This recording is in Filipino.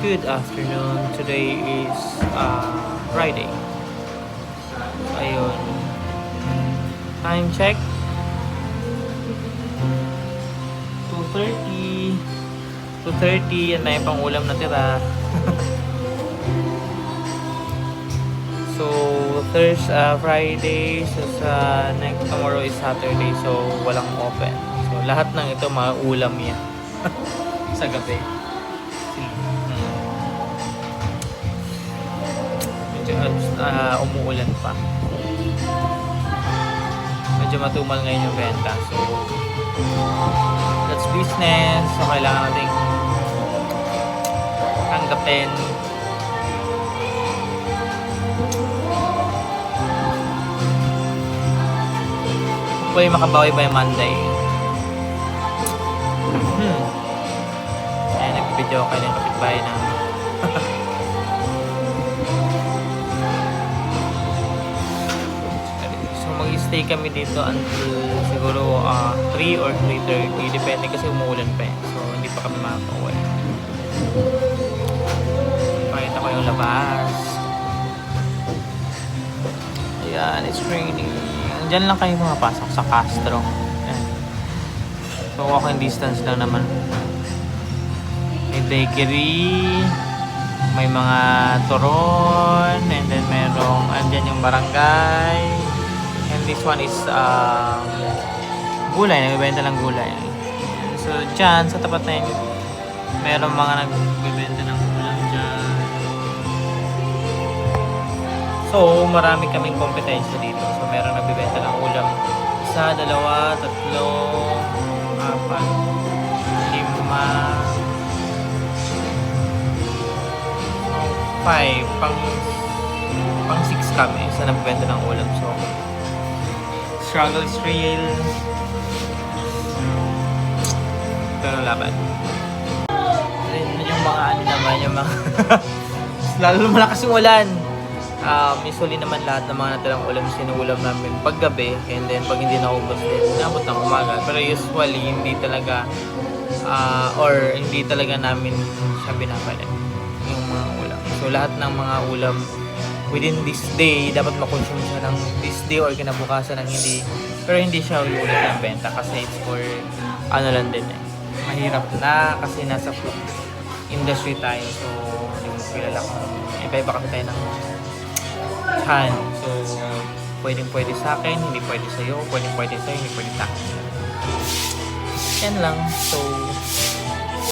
Good afternoon. Today is Friday. Ayun. Time check. 2:30. 2:30. Yan na yung pang ulam na tira. So, Friday. So, next tomorrow is Saturday. So, walang open. So, lahat ng ito mga ulam yan. Sa gabi. Umuulan pa. Medyo matumal ngayon yung benta. So, that's business. So, kailangan nating tanggapin. Hopefully, makabawi by Monday. Ayan, nag-video kayo ng kapitbahay na mag-stay kami dito until siguro 3 or 3:30. Depende kasi umuulan pa eh. So, hindi pa kami makaka-uwi. Pakita ko yung labas. Ayan, it's raining. Diyan lang kayo mapasok sa Castro. Ayan. So, walking distance lang naman. May bakery. May mga turon. And then, merong, andyan yung barangay. And this one is gulay, nagbibenta ng gulay. So dyan, sa tapat na yun, meron mga nagbibenta ng ulam dyan. So marami kaming kompetensya dito. So meron nagbibenta ng ulam. 1, 2, 3, 4, 5, 5, pang 6 kami sa nagbibenta ng ulam. So struggle is real. Pero laban. Yung mga ano naman, yung mga lalo malakas yung ulan. Usually naman lahat ng mga natirang ulam sinuulam namin paggabi, and then pag hindi naubos din, inabot ng umaga. Pero usually hindi talaga or hindi talaga namin siya binabalit yung mga ulam. So lahat ng mga ulam within this day, dapat makonsume siya ng this day or kinabukasan ng hindi. Pero hindi siya ulit ng benta kasi it's for ano lang din eh. Mahirap na kasi nasa food industry tayo. So, hindi mo kilala kung iba-iba kasi tayo ng hand. So, pwede sa akin, hindi pwede sa'yo, pwede sa'yo, hindi pwede sa akin. Yan lang. So,